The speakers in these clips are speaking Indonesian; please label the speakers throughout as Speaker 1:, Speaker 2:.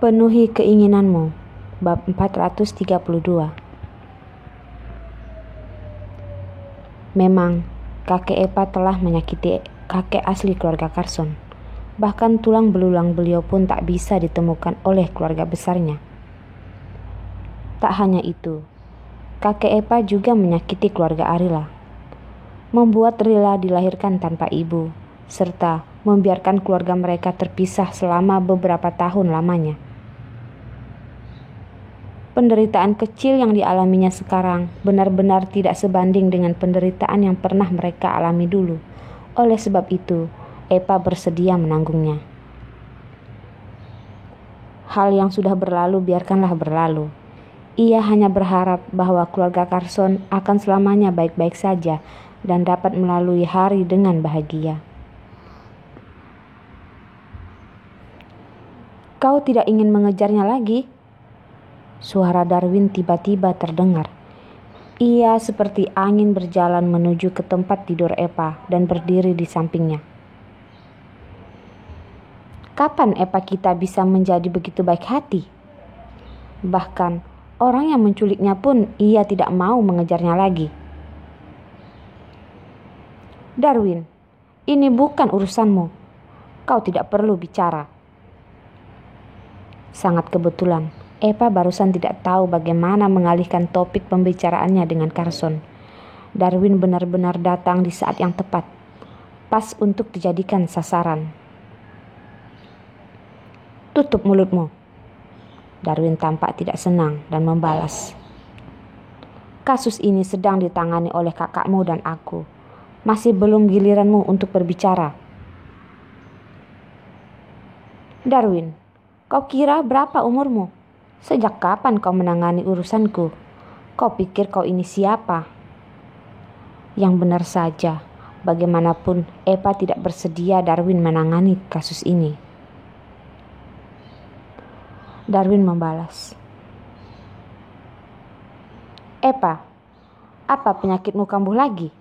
Speaker 1: Penuhi keinginanmu. Bab 432. Memang, kakek Epa telah menyakiti kakek asli keluarga Carson. Bahkan tulang belulang beliau pun tak bisa ditemukan oleh keluarga besarnya. Tak hanya itu, kakek Epa juga menyakiti keluarga Arila. Membuat Rila dilahirkan tanpa ibu, serta membiarkan keluarga mereka terpisah selama beberapa tahun lamanya. Penderitaan kecil yang dialaminya sekarang benar-benar tidak sebanding dengan penderitaan yang pernah mereka alami dulu. Oleh sebab itu, Epa bersedia menanggungnya. Hal yang sudah berlalu biarkanlah berlalu. Ia hanya berharap bahwa keluarga Carson akan selamanya baik-baik saja dan dapat melalui hari dengan bahagia. Kau tidak ingin mengejarnya lagi? Suara Darwin tiba-tiba terdengar. Ia seperti angin berjalan menuju ke tempat tidur Epa dan berdiri di sampingnya. Kapan Epa kita bisa menjadi begitu baik hati? Bahkan orang yang menculiknya pun ia tidak mau mengejarnya lagi. Darwin, ini bukan urusanmu. Kau tidak perlu bicara. Sangat kebetulan, Epa barusan tidak tahu bagaimana mengalihkan topik pembicaraannya dengan Carson. Darwin benar-benar datang di saat yang tepat, pas untuk dijadikan sasaran. Tutup mulutmu. Darwin tampak tidak senang dan membalas. Kasus ini sedang ditangani oleh kakakmu dan aku. Masih belum giliranmu untuk berbicara. Darwin, kau kira berapa umurmu? Sejak kapan kau menangani urusanku? Kau pikir kau ini siapa? Yang benar saja, bagaimanapun Epa tidak bersedia Darwin menangani kasus ini. Darwin membalas. Epa, apa penyakitmu kambuh lagi?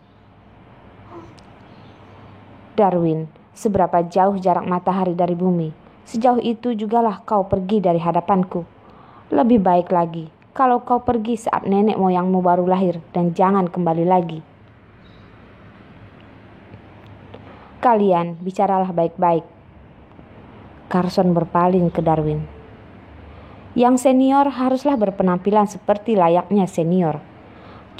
Speaker 1: Darwin, seberapa jauh jarak matahari dari bumi, sejauh itu jugalah kau pergi dari hadapanku. Lebih baik lagi kalau kau pergi saat nenek moyangmu baru lahir dan jangan kembali lagi. Kalian bicaralah baik-baik. Carson berpaling ke Darwin. Yang senior haruslah berpenampilan seperti layaknya senior.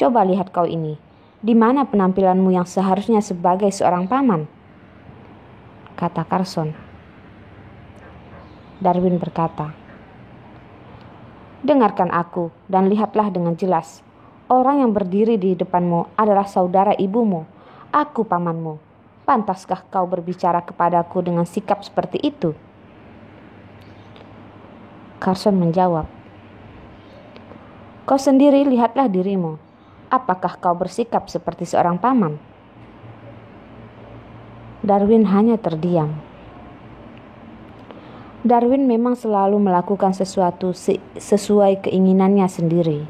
Speaker 1: Coba lihat kau ini. Di mana penampilanmu yang seharusnya sebagai seorang paman? Kata Carson. Darwin berkata, dengarkan aku dan lihatlah dengan jelas. Orang yang berdiri di depanmu adalah saudara ibumu. Aku pamanmu. Pantaskah kau berbicara kepadaku dengan sikap seperti itu? Carson menjawab, kau sendiri lihatlah dirimu. Apakah kau bersikap seperti seorang paman? Darwin hanya terdiam. Darwin memang selalu melakukan sesuatu sesuai keinginannya sendiri.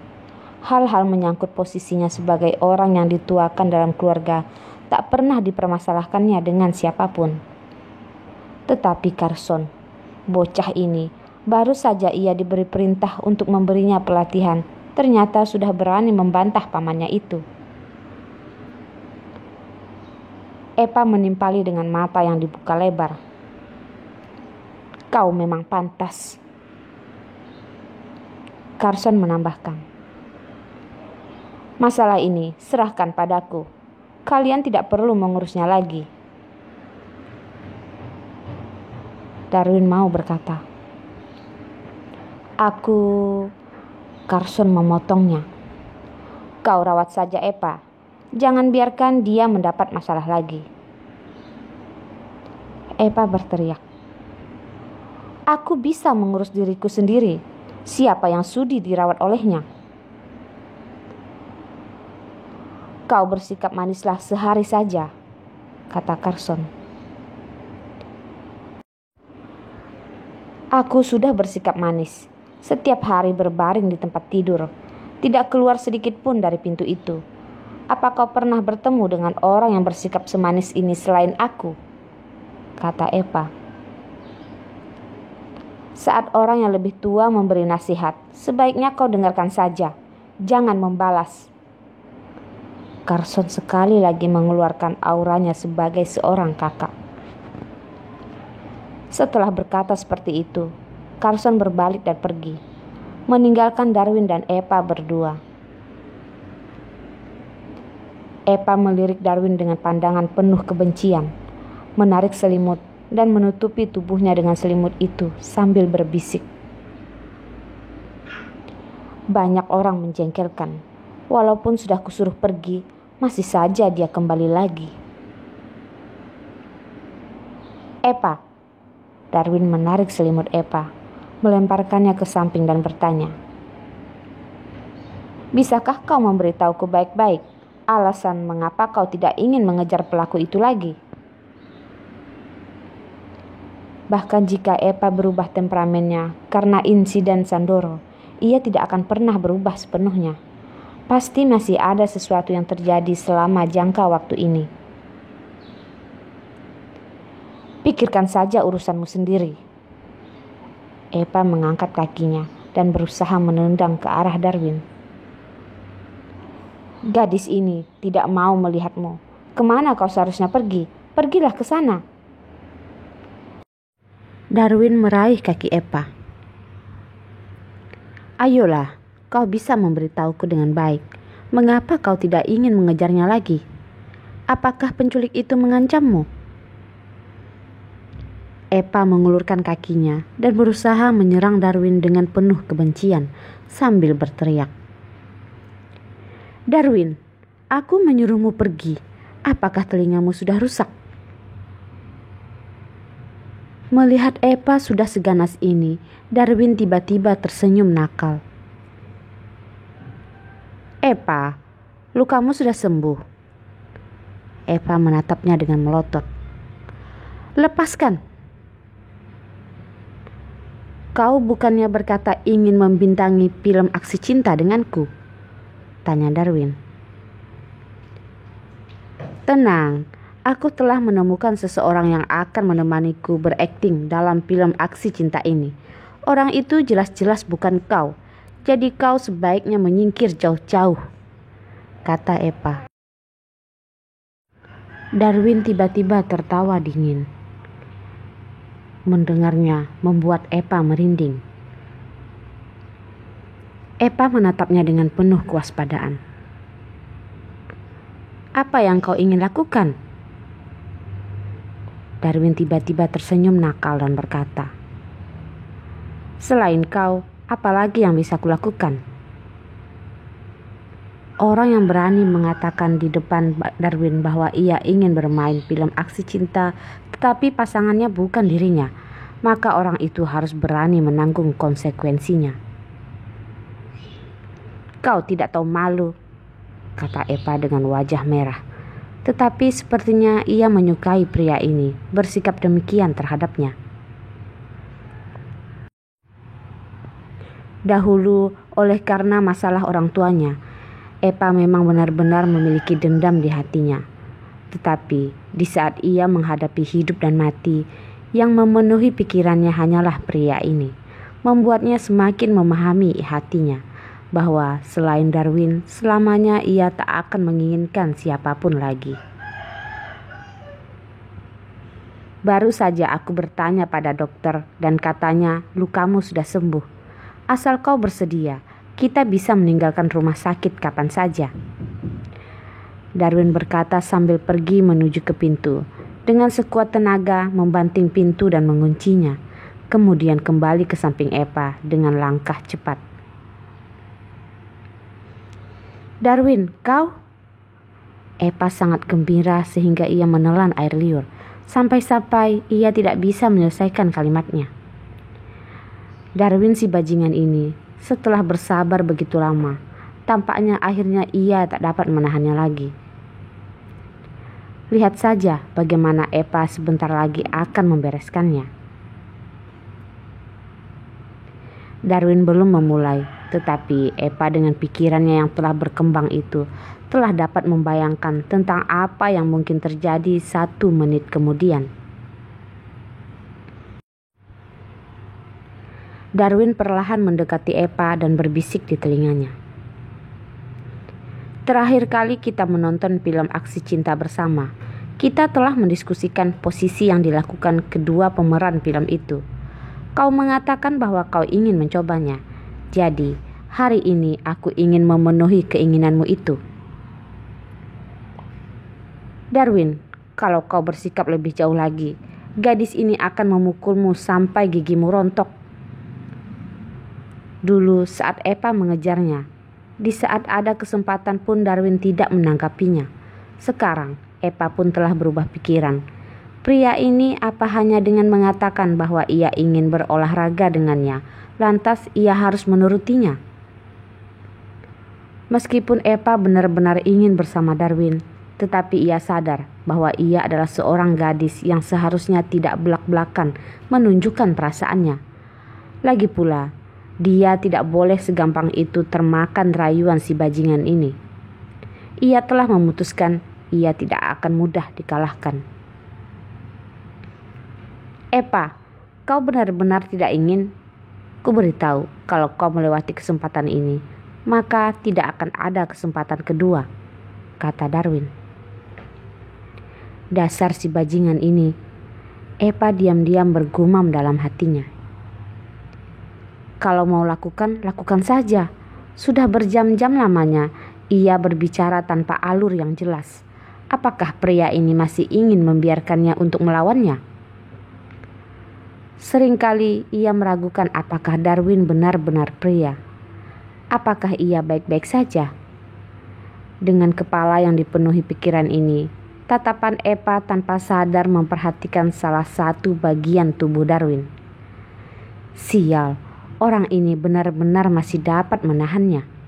Speaker 1: Hal-hal menyangkut posisinya sebagai orang yang dituakan dalam keluarga tak pernah dipermasalahkannya dengan siapapun. Tetapi Carson, bocah ini, baru saja ia diberi perintah untuk memberinya pelatihan, ternyata sudah berani membantah pamannya itu. Epa menimpali dengan mata yang dibuka lebar. Kau memang pantas. Carson menambahkan. Masalah ini serahkan padaku. Kalian tidak perlu mengurusnya lagi. Darwin mau berkata. Carson memotongnya. Kau rawat saja Epa. Jangan biarkan dia mendapat masalah lagi. Epa berteriak. Aku bisa mengurus diriku sendiri. Siapa yang sudi dirawat olehnya? Kau bersikap manislah sehari saja, kata Carson. Aku sudah bersikap manis. Setiap hari berbaring di tempat tidur. Tidak keluar sedikit pun dari pintu itu. Apa kau pernah bertemu dengan orang yang bersikap semanis ini selain aku? Kata Epa. Saat orang yang lebih tua memberi nasihat, sebaiknya kau dengarkan saja, jangan membalas. Carson sekali lagi mengeluarkan auranya sebagai seorang kakak. Setelah berkata seperti itu, Carson berbalik dan pergi, meninggalkan Darwin dan Eva berdua. Eva melirik Darwin dengan pandangan penuh kebencian, menarik selimut dan menutupi tubuhnya dengan selimut itu sambil berbisik. Banyak orang menjengkelkan. Walaupun sudah kusuruh pergi, masih saja dia kembali lagi. Eva. Darwin menarik selimut Eva, melemparkannya ke samping dan bertanya, "Bisakah kau memberitahuku baik-baik alasan mengapa kau tidak ingin mengejar pelaku itu lagi?" Bahkan jika Eva berubah temperamennya karena insiden Sandoro, ia tidak akan pernah berubah sepenuhnya. Pasti masih ada sesuatu yang terjadi selama jangka waktu ini. Pikirkan saja urusanmu sendiri. Eva mengangkat kakinya dan berusaha menendang ke arah Darwin. Gadis ini tidak mau melihatmu. Kemana kau seharusnya pergi? Pergilah ke sana. Darwin meraih kaki Eva. Ayolah, kau bisa memberitahuku dengan baik. Mengapa kau tidak ingin mengejarnya lagi? Apakah penculik itu mengancammu? Eva mengulurkan kakinya dan berusaha menyerang Darwin dengan penuh kebencian sambil berteriak. Darwin, aku menyuruhmu pergi. Apakah telingamu sudah rusak? Melihat Eva sudah seganas ini, Darwin tiba-tiba tersenyum nakal. Eva, lukamu sudah sembuh. Eva menatapnya dengan melotot. Lepaskan. Kau bukannya berkata ingin membintangi film aksi cinta denganku? Tanya Darwin. Tenang. Aku telah menemukan seseorang yang akan menemaniku berakting dalam film aksi cinta ini. Orang itu jelas-jelas bukan kau. Jadi kau sebaiknya menyingkir jauh-jauh, kata Eva. Darwin tiba-tiba tertawa dingin. Mendengarnya membuat Eva merinding. Eva menatapnya dengan penuh kewaspadaan. Apa yang kau ingin lakukan? Darwin tiba-tiba tersenyum nakal dan berkata, selain kau, apa lagi yang bisa kulakukan? Orang yang berani mengatakan di depan Darwin bahwa ia ingin bermain film aksi cinta tetapi pasangannya bukan dirinya, maka orang itu harus berani menanggung konsekuensinya. Kau tidak tahu malu, kata Eva dengan wajah merah. Tetapi sepertinya ia menyukai pria ini, bersikap demikian terhadapnya. Dahulu, oleh karena masalah orang tuanya, Eva memang benar-benar memiliki dendam di hatinya. Tetapi di saat ia menghadapi hidup dan mati, yang memenuhi pikirannya hanyalah pria ini, membuatnya semakin memahami hatinya, bahwa selain Darwin, selamanya ia tak akan menginginkan siapapun lagi. Baru saja aku bertanya pada dokter dan katanya lukamu sudah sembuh. Asal kau bersedia, kita bisa meninggalkan rumah sakit kapan saja. Darwin berkata sambil pergi menuju ke pintu. Dengan sekuat tenaga membanting pintu dan menguncinya. Kemudian kembali ke samping Eva dengan langkah cepat. Darwin, kau? Eva sangat gembira sehingga ia menelan air liur. Sampai-sampai ia tidak bisa menyelesaikan kalimatnya. Darwin si bajingan ini, setelah bersabar begitu lama, tampaknya akhirnya ia tak dapat menahannya lagi. Lihat saja bagaimana Eva sebentar lagi akan membereskannya. Darwin belum memulai, tetapi Eva dengan pikirannya yang telah berkembang itu telah dapat membayangkan tentang apa yang mungkin terjadi 1 menit kemudian. Darwin perlahan mendekati Eva dan berbisik di telinganya. Terakhir kali kita menonton film aksi cinta bersama, kita telah mendiskusikan posisi yang dilakukan kedua pemeran film itu. Kau mengatakan bahwa kau ingin mencobanya. Jadi, hari ini aku ingin memenuhi keinginanmu itu. Darwin, kalau kau bersikap lebih jauh lagi, gadis ini akan memukulmu sampai gigimu rontok. Dulu saat Eva mengejarnya, di saat ada kesempatan pun Darwin tidak menanggapinya. Sekarang Eva pun telah berubah pikiran. Pria ini apa hanya dengan mengatakan bahwa ia ingin berolahraga dengannya, lantas ia harus menurutinya? Meskipun Eva benar-benar ingin bersama Darwin, tetapi ia sadar bahwa ia adalah seorang gadis yang seharusnya tidak belak-belakan menunjukkan perasaannya. Lagi pula, dia tidak boleh segampang itu termakan rayuan si bajingan ini. Ia telah memutuskan ia tidak akan mudah dikalahkan. Eva, kau benar-benar tidak ingin? Ku beritahu, kalau kau melewati kesempatan ini, maka tidak akan ada kesempatan kedua, kata Darwin. Dasar si bajingan ini, Eva diam-diam bergumam dalam hatinya. Kalau mau lakukan, lakukan saja. Sudah berjam-jam lamanya ia berbicara tanpa alur yang jelas. Apakah pria ini masih ingin membiarkannya untuk melawannya? Seringkali ia meragukan apakah Darwin benar-benar pria. Apakah ia baik-baik saja? Dengan kepala yang dipenuhi pikiran ini, tatapan Eva tanpa sadar memperhatikan salah satu bagian tubuh Darwin. Sial, orang ini benar-benar masih dapat menahannya.